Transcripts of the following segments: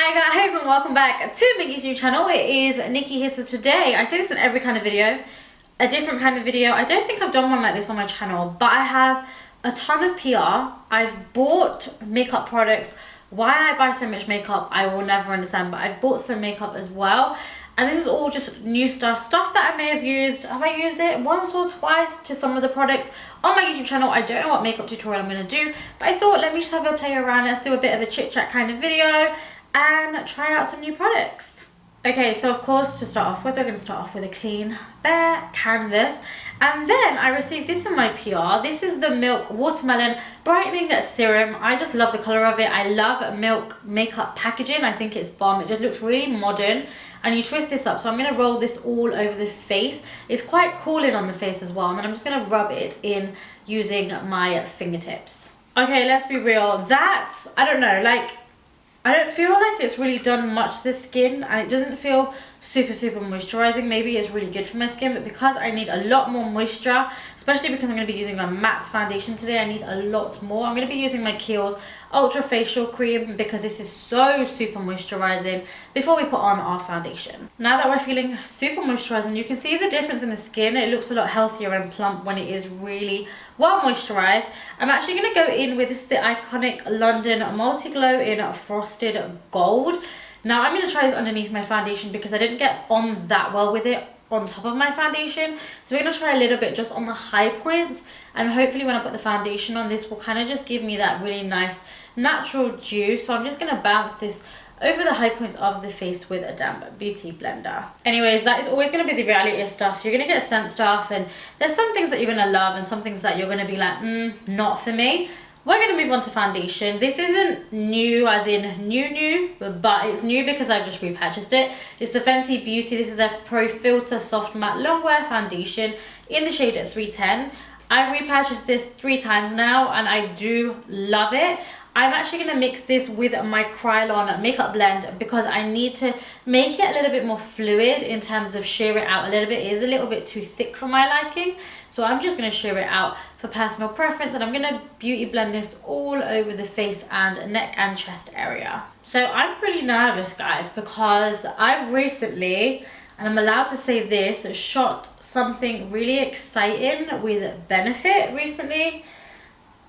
Hi guys and welcome back to my YouTube channel. It is Nikki here. So today, I say this in every kind of video, a different kind of video. I don't think I've done one like this on my channel, but I have a ton of PR. I've bought makeup products. Why I buy so much makeup, I will never understand, but I've bought some makeup as well. And this is all just new stuff that I may have used. Have I used it once or twice to some of the products on my YouTube channel? I don't know what makeup tutorial I'm going to do, but I thought let me just have a play around. Let's do a bit of a chit chat kind of video and try out some new products. Okay, so of course to start off with, we're going to start off with a clean bare canvas. And then I received this in my PR. This is the Milk Watermelon Brightening Serum. I just love the colour of it. I love Milk makeup packaging. I think it's bomb. It just looks really modern. And you twist this up. So I'm going to roll this all over the face. It's quite cooling on the face as well. And then I'm just going to rub it in using my fingertips. Okay, let's be real. That, I don't know, like, I don't feel like it's really done much to the skin, and it doesn't feel super moisturizing. Maybe it's really good for my skin, but because I need a lot more moisture, especially because I'm going to be using my matte foundation today, I need a lot more. I'm going to be using my Kiehl's Ultra Facial Cream because this is so super moisturizing before we put on our foundation. Now that we're feeling super moisturizing, you can see the difference in the skin. It looks a lot healthier and plump when it is really well moisturized. I'm actually going to go in with this, the iconic London Multi Glow in Frosted Gold. Now I'm going to try this underneath my foundation because I didn't get on that well with it on top of my foundation. So we're going to try a little bit just on the high points, and hopefully when I put the foundation on, this will kind of just give me that really nice natural dew. So I'm just going to bounce this over the high points of the face with a damp beauty blender. Anyways, that is always going to be the reality of stuff. You're going to get sent stuff, and there's some things that you're going to love and some things that you're going to be like, not for me. We're going to move on to foundation. This isn't new as in new, but it's new because I've just repurchased it. It's the Fenty Beauty. This is their Pro Filter Soft Matte Longwear Foundation in the shade 310. I've repurchased this 3 times now and I do love it. I'm actually going to mix this with my Kryolan makeup blend because I need to make it a little bit more fluid in terms of sheer it out a little bit. It is a little bit too thick for my liking. So I'm just going to sheer it out for personal preference, and I'm going to beauty blend this all over the face and neck and chest area. So I'm pretty nervous, guys, because I've recently, and I'm allowed to say this, shot something really exciting with Benefit recently.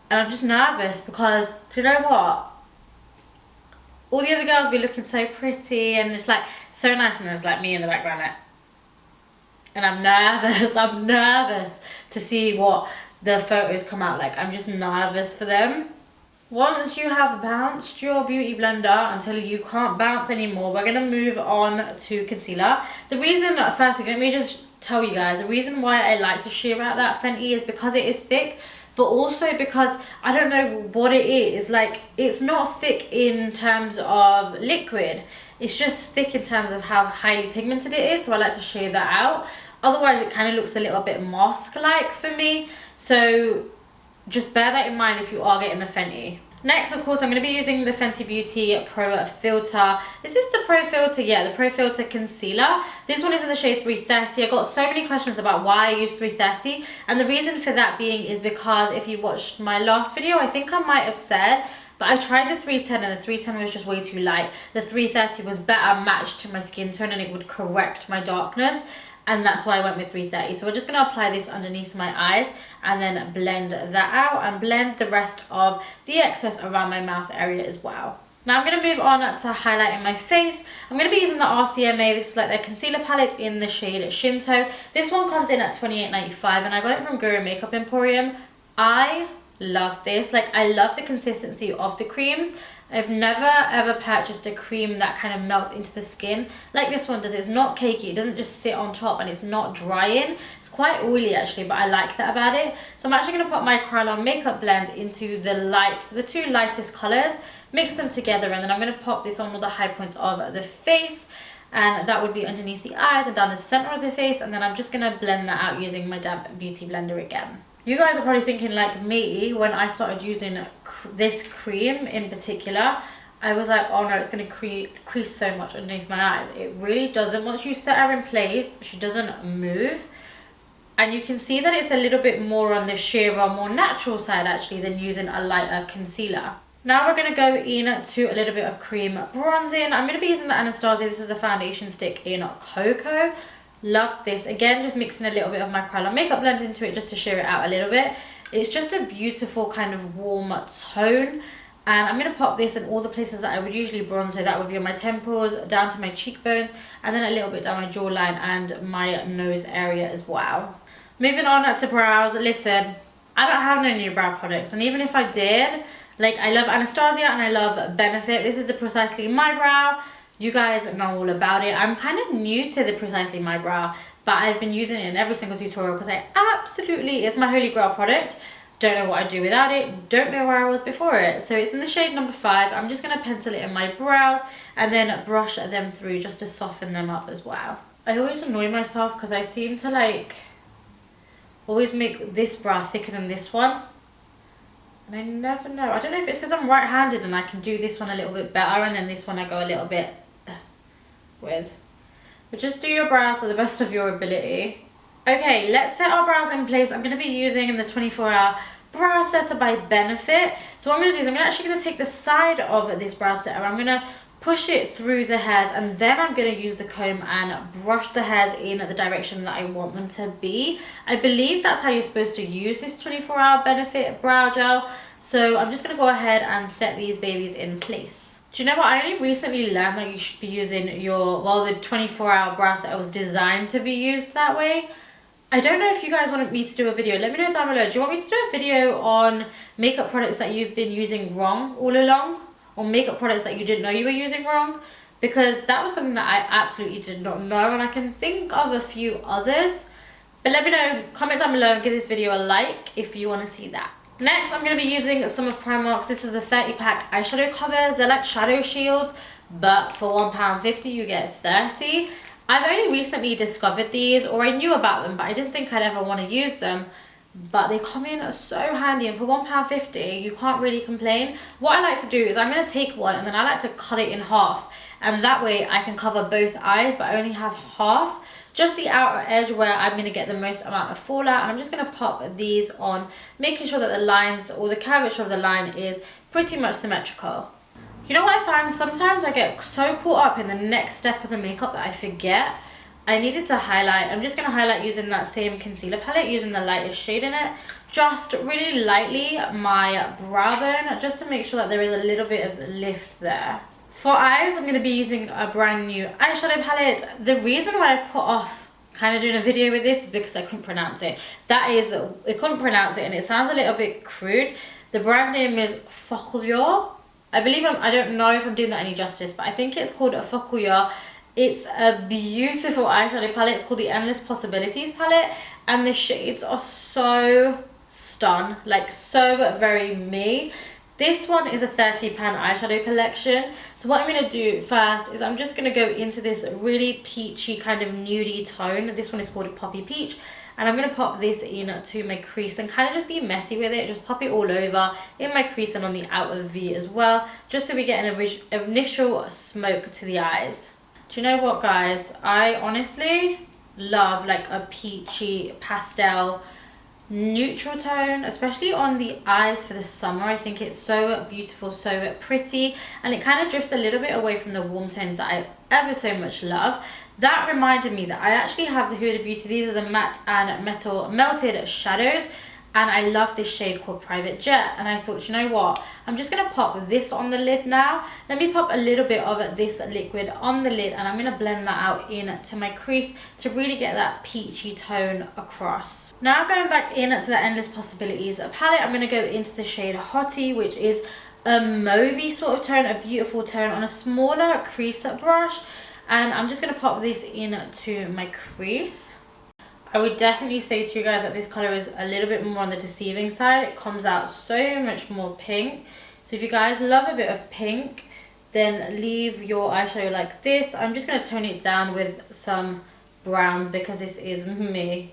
And I'm just nervous because, do you know what? All the other girls be looking so pretty and just like so nice, and there's like me in the background like, and I'm nervous. I'm nervous to see what the photos come out like. I'm just nervous for them. Once you have bounced your beauty blender until you can't bounce anymore, we're going to move on to concealer. The reason, firstly, let me just tell you guys, the reason why I like to sheer out that Fenty is because it is thick, but also because I don't know what it is. Like, it's not thick in terms of liquid. It's just thick in terms of how highly pigmented it is. So I like to sheer that out. Otherwise, it kind of looks a little bit mask-like for me. So just bear that in mind if you are getting the Fenty. Next, of course, I'm going to be using the Fenty Beauty Pro Filter. Is this the Pro Filter? Yeah, the Pro Filter Concealer. This one is in the shade 330. I got so many questions about why I use 330. And the reason for that being is because if you watched my last video, I think I might have said, but I tried the 310 and the 310 was just way too light. The 330 was better matched to my skin tone and it would correct my darkness. And that's why I went with 330. So we're just going to apply this underneath my eyes and then blend that out and blend the rest of the excess around my mouth area as well. Now I'm going to move on to highlighting my face. I'm going to be using the RCMA. This is like their concealer palette in the shade Shinto. This one comes in at $28.95 and I got it from Guru Makeup Emporium. I love this. Like, I love the consistency of the creams. I've never ever purchased a cream that kind of melts into the skin like this one does. It's not cakey, it doesn't just sit on top, and it's not drying. It's quite oily actually, but I like that about it. So I'm actually going to put my Kryolan makeup blend into the 2 lightest colors, mix them together, and then I'm going to pop this on all the high points of the face, and that would be underneath the eyes and down the center of the face, and then I'm just going to blend that out using my damp beauty blender again. You guys are probably thinking like me, when I started using this cream in particular, I was like, oh no, it's going to crease so much underneath my eyes. It really doesn't. Once you set her in place, she doesn't move. And you can see that it's a little bit more on the sheerer, more natural side actually than using a lighter concealer. Now we're going to go into a little bit of cream bronzing. I'm going to be using the Anastasia. This is the foundation stick in Cocoa. Love this. Again, just mixing a little bit of my kryolan makeup blend into it just to sheer it out a little bit. It's just a beautiful kind of warm tone. And I'm going to pop this in all the places that I would usually bronze. So that would be on my temples, down to my cheekbones, and then a little bit down my jawline and my nose area as well. Moving on to brows. Listen, I don't have no new brow products. And even if I did, like, I love Anastasia and I love Benefit. This is the Precisely My Brow. You guys know all about it. I'm kind of new to the Precisely My Brow, but I've been using it in every single tutorial because I absolutely, it's my holy grail product. Don't know what I'd do without it. Don't know where I was before it. So it's in the shade number 5. I'm just going to pencil it in my brows and then brush them through just to soften them up as well. I always annoy myself because I seem to like always make this brow thicker than this one. And I never know. I don't know if it's because I'm right-handed and I can do this one a little bit better, and then this one I go a little bit with. But just do your brows to the best of your ability. Okay, let's set our brows in place. I'm going to be using the 24-hour brow setter by Benefit. So what I'm going to do is I'm actually going to take the side of this brow setter. I'm going to push it through the hairs, and then I'm going to use the comb and brush the hairs in the direction that I want them to be. I believe that's how you're supposed to use this 24-hour Benefit brow gel. So I'm just going to go ahead and set these babies in place. Do you know what? I only recently learned that you should be using your, well, the 24-hour brow setter was designed to be used that way. I don't know if you guys want me to do a video. Let me know down below. Do you want me to do a video on makeup products that you've been using wrong all along? Or makeup products that you didn't know you were using wrong? Because that was something that I absolutely did not know, and I can think of a few others. But let me know, comment down below and give this video a like if you want to see that. Next, I'm going to be using some of Primark's. This is the 30-pack eyeshadow covers. They're like shadow shields, but for £1.50 you get 30. I've only recently discovered these, or I knew about them, but I didn't think I'd ever want to use them. But they come in so handy, and for £1.50 you can't really complain. What I like to do is I'm going to take one and then I like to cut it in half, and that way I can cover both eyes, but I only have half, just the outer edge where I'm going to get the most amount of fallout. And I'm just going to pop these on, making sure that the lines or the curvature of the line is pretty much symmetrical. You know what I find? Sometimes I get so caught up in the next step of the makeup that I forget I needed to highlight. I'm just going to highlight using that same concealer palette, using the lightest shade in it, just really lightly my brow bone, just to make sure that there is a little bit of lift there. For eyes, I'm going to be using a brand new eyeshadow palette. The reason why I put off kind of doing a video with this is because I couldn't pronounce it. I couldn't pronounce it, and it sounds a little bit crude. The brand name is Focallure. I don't know if I'm doing that any justice, but I think it's called a Focallure. It's a beautiful eyeshadow palette. It's called the Endless Possibilities palette, and the shades are so stun, like so very me. This one is a 30-pan eyeshadow collection. So what I'm going to do first is I'm just going to go into this really peachy kind of nudie tone. This one is called Poppy Peach. And I'm going to pop this into my crease and kind of just be messy with it. Just pop it all over in my crease and on the outer V as well, just so we get an initial smoke to the eyes. Do you know what, guys? I honestly love like a peachy pastel neutral tone, especially on the eyes for the summer. I think it's so beautiful, so pretty, and it kind of drifts a little bit away from the warm tones that I ever so much love. That reminded me that I actually have the Huda Beauty. These are the matte and metal melted shadows, and I love this shade called Private Jet. And I thought, you know what, I'm just going to pop this on the lid now. Let me pop a little bit of this liquid on the lid, and I'm going to blend that out into my crease to really get that peachy tone across. Now going back into the Endless Possibilities palette, I'm going to go into the shade Hottie, which is a mauvey sort of tone, a beautiful tone on a smaller crease brush. And I'm just going to pop this into my crease. I would definitely say to you guys that this colour is a little bit more on the deceiving side. It comes out so much more pink. So if you guys love a bit of pink, then leave your eyeshadow like this. I'm just going to tone it down with some browns because this is me.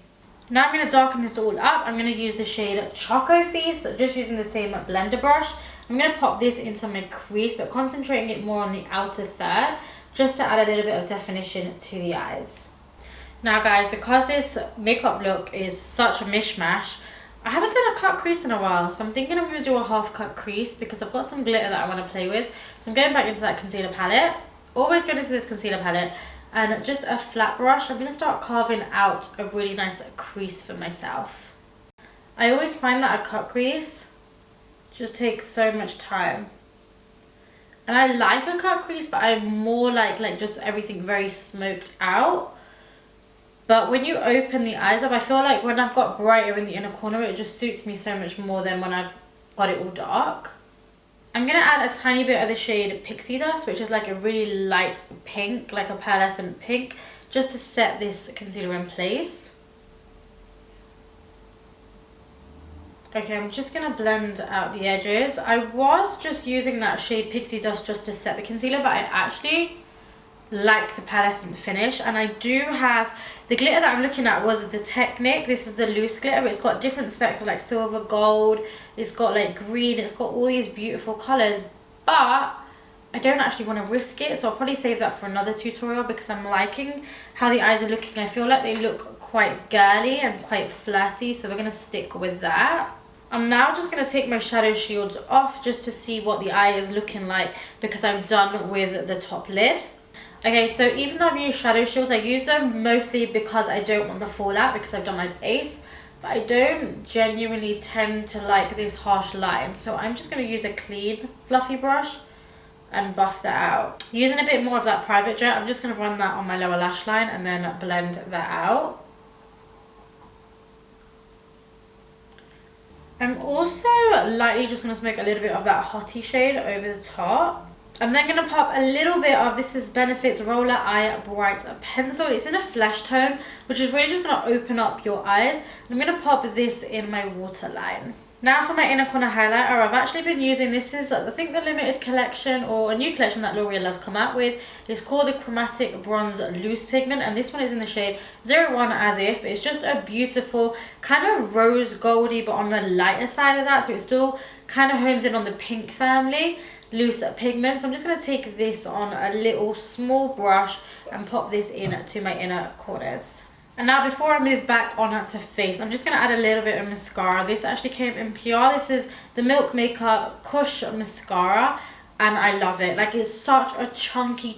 Now I'm going to darken this all up. I'm going to use the shade Choco Feast, just using the same blender brush. I'm going to pop this into my crease, but concentrating it more on the outer third, just to add a little bit of definition to the eyes. Now guys, because this makeup look is such a mishmash, I haven't done a cut crease in a while, so I'm thinking I'm going to do a half cut crease because I've got some glitter that I want to play with. So I'm going back into that concealer palette. Always going into this concealer palette, and just a flat brush. I'm going to start carving out a really nice crease for myself. I always find that a cut crease just takes so much time. And I like a cut crease, but I'm more like just everything very smoked out. But when you open the eyes up, I feel like when I've got brighter in the inner corner, it just suits me so much more than when I've got it all dark. I'm going to add a tiny bit of the shade Pixie Dust, which is like a really light pink, like a pearlescent pink, just to set this concealer in place. Okay, I'm just going to blend out the edges. I was just using that shade Pixie Dust just to set the concealer, but I actually like the pearlescent finish, and I do have the glitter that I'm looking at was the Technic. This is the loose glitter. It's got different specs of like silver, gold, it's got like green, it's got all these beautiful colors, but I don't actually want to risk it, so I'll probably save that for another tutorial because I'm liking how the eyes are looking. I feel like they look quite girly and quite flirty, so we're going to stick with that. I'm now just going to take my shadow shields off just to see what the eye is looking like because I'm done with the top lid. Okay, so even though I've used shadow shields, I use them mostly because I don't want the fallout because I've done my base. But I don't genuinely tend to like this harsh line. So I'm just going to use a clean, fluffy brush and buff that out. Using a bit more of that Private Jet, I'm just going to run that on my lower lash line and then blend that out. I'm also lightly just going to smoke a little bit of that Hottie shade over the top. I'm then going to pop a little bit of, this is Benefit's Roller Eye Bright Pencil. It's in a flesh tone, which is really just going to open up your eyes. I'm going to pop this in my waterline. Now for my inner corner highlighter, I've actually been using, this is I think the limited collection or a new collection that L'Oreal has come out with. It's called the Chromatic Bronze Loose Pigment, and this one is in the shade 01 As If. It's just a beautiful kind of rose goldy, but on the lighter side of that, so it still kind of homes in on the pink family. Loose pigment. So I'm just going to take this on a little small brush and pop this in to my inner corners. And now before I move back on to face, I'm just going to add a little bit of mascara. This actually came in PR. This is the Milk Makeup Kush mascara, and I love it. Like, it's such a chunky,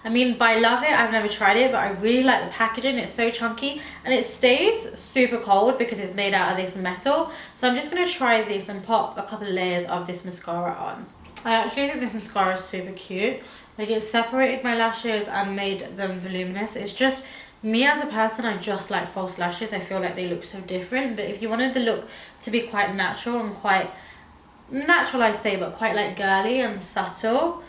I mean, by love it, I've never tried it, but I really like the packaging. It's so chunky and it stays super cold because it's made out of this metal. So I'm just going to try this and pop a couple of layers of this mascara on. I actually think this mascara is super cute. Like, it separated my lashes and made them voluminous. It's just, me as a person, I just like false lashes. I feel like they look so different. But if you wanted the look to be quite natural and quite, natural I say, but quite like girly and subtle,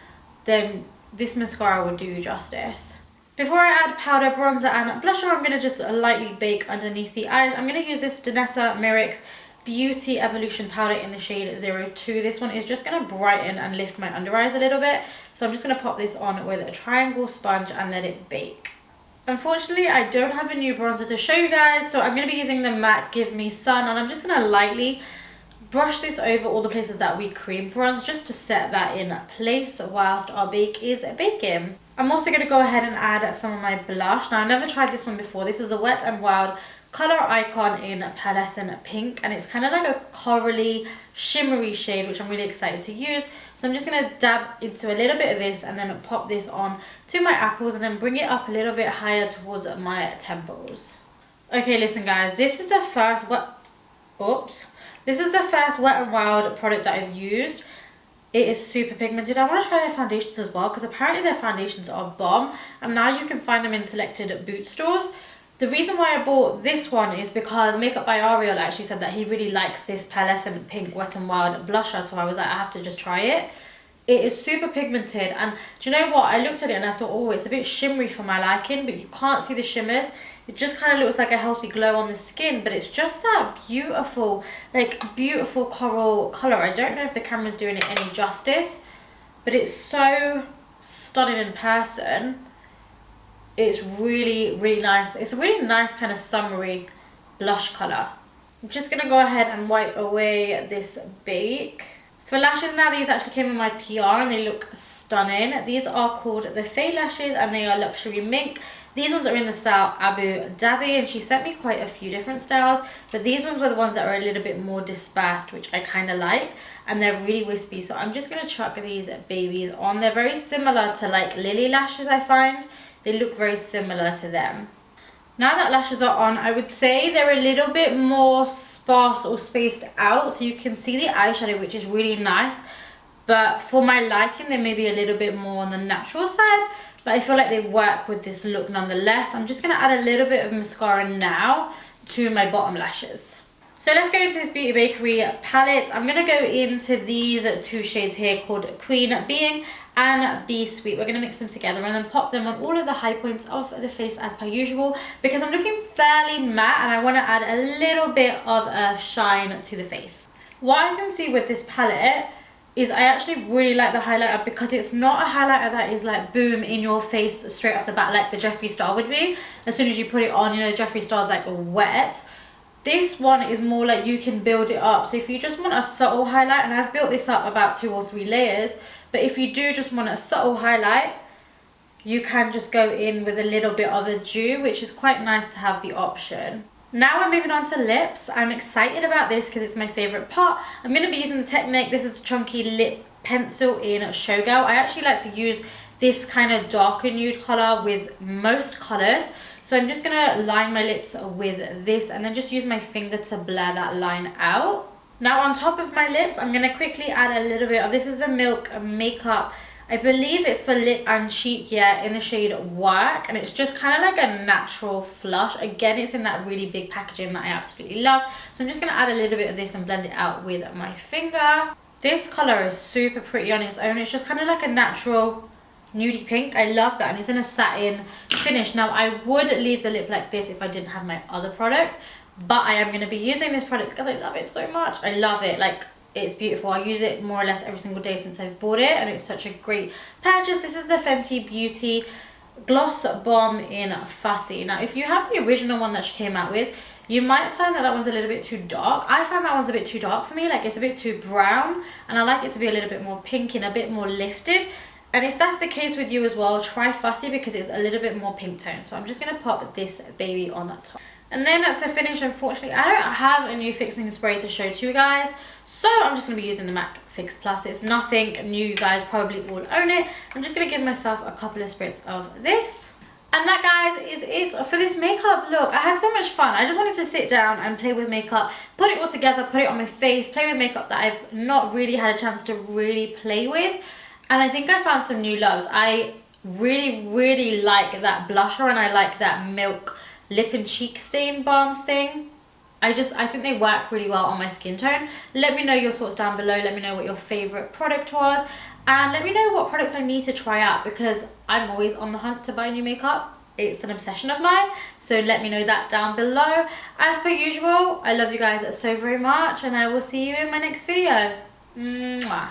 then this mascara would do you justice. Before I add powder, bronzer and blusher, I'm going to just lightly bake underneath the eyes. I'm going to use this Danessa Myricks Beauty Evolution powder in the shade 02. This one is just going to brighten and lift my under eyes a little bit. So I'm just going to pop this on with a triangle sponge and let it bake. Unfortunately, I don't have a new bronzer to show you guys, so I'm going to be using the MAC Give Me Sun, and I'm just going to lightly brush this over all the places that we cream bronze just to set that in place whilst our bake is baking. I'm also going to go ahead and add some of my blush. Now, I've never tried this one before. This is the Wet n Wild Color Icon in pearlescent pink, and it's kind of like a corally shimmery shade, which I'm really excited to use. So I'm just going to dab into a little bit of this and then pop this on to my apples and then bring it up a little bit higher towards my temples. Okay, listen guys, this is the first Wet n Wild product that I've used. It is super pigmented. I want to try their foundations as well because apparently their foundations are bomb, and now you can find them in selected boot stores. The reason why I bought this one is because Makeup by Ariel actually said that he really likes this pearlescent pink Wet n Wild blusher, so I was like, I have to just try it. It is super pigmented, and do you know what? I looked at it and I thought, oh, it's a bit shimmery for my liking, but you can't see the shimmers. It just kind of looks like a healthy glow on the skin, but it's just that beautiful, like beautiful coral color. I don't know if the camera's doing it any justice, but it's so stunning in person. It's really, really nice. It's a really nice kind of summery blush color. I'm just going to go ahead and wipe away this bake. For lashes now, these actually came in my PR and they look stunning. These are called the Faye lashes and they are luxury mink. These ones are in the style Abu Dhabi, and she sent me quite a few different styles, but these ones were the ones that are a little bit more dispersed, which I kind of like, and they're really wispy. So I'm just going to chuck these babies on. They're very similar to like Lily lashes, I find. They look very similar to them. Now that lashes are on, I would say they're a little bit more sparse or spaced out, so you can see the eyeshadow, which is really nice, but for my liking, they may be a little bit more on the natural side, but I feel like they work with this look nonetheless. I'm just going to add a little bit of mascara now to my bottom lashes. So let's go into this Beauty Bakery palette. I'm going to go into these two shades here called Queen Being and Be Sweet. We're going to mix them together and then pop them on all of the high points of the face as per usual, because I'm looking fairly matte and I want to add a little bit of a shine to the face. What I can see with this palette is I actually really like the highlighter, because it's not a highlighter that is like boom in your face straight off the bat like the Jeffree Star would be. As soon as you put it on, you know, Jeffree Star's like wet. This one is more like you can build it up. So if you just want a subtle highlight, and I've built this up about 2 or 3 layers, but if you do just want a subtle highlight, you can just go in with a little bit of a dew, which is quite nice to have the option. Now we're moving on to lips. I'm excited about this because it's my favourite part. I'm going to be using the Technique. This is the Chunky Lip Pencil in Showgirl. I actually like to use this kind of darker nude colour with most colours. So I'm just going to line my lips with this and then just use my finger to blur that line out. Now on top of my lips, I'm going to quickly add a little bit of, this is the Milk Makeup. I believe it's for lip and cheek, yeah, in the shade Work, and it's just kind of like a natural flush. Again, it's in that really big packaging that I absolutely love. So I'm just going to add a little bit of this and blend it out with my finger. This colour is super pretty on its own. It's just kind of like a natural nudie pink. I love that, and it's in a satin finish. Now I would leave the lip like this if I didn't have my other product, but I am going to be using this product because I love it so much. I love it. Like, it's beautiful. I use it more or less every single day since I've bought it, and it's such a great purchase. This is the Fenty Beauty Gloss Bomb in Fussy. Now if you have the original one that she came out with, you might find that that one's a little bit too dark. I found that one's a bit too dark for me. Like, it's a bit too brown, and I like it to be a little bit more pink and a bit more lifted. And if that's the case with you as well, try Fussy because it's a little bit more pink tone. So I'm just going to pop this baby on that top. And then to finish, unfortunately, I don't have a new fixing spray to show to you guys, so I'm just going to be using the MAC Fix Plus. It's nothing new, you guys probably all own it. I'm just going to give myself a couple of spritz of this. And that, guys, is it for this makeup look. I had so much fun. I just wanted to sit down and play with makeup, put it all together, put it on my face, play with makeup that I've not really had a chance to really play with. And I think I found some new loves. I really like that blusher, and I like that Milk lip and cheek stain balm thing. I think they work really well on my skin tone. Let me know your thoughts down below. Let me know what your favorite product was, and let me know what products I need to try out, because I'm always on the hunt to buy new makeup. It's an obsession of mine, so let me know that down below. As per usual, I love you guys so very much, and I will see you in my next video. Mwah.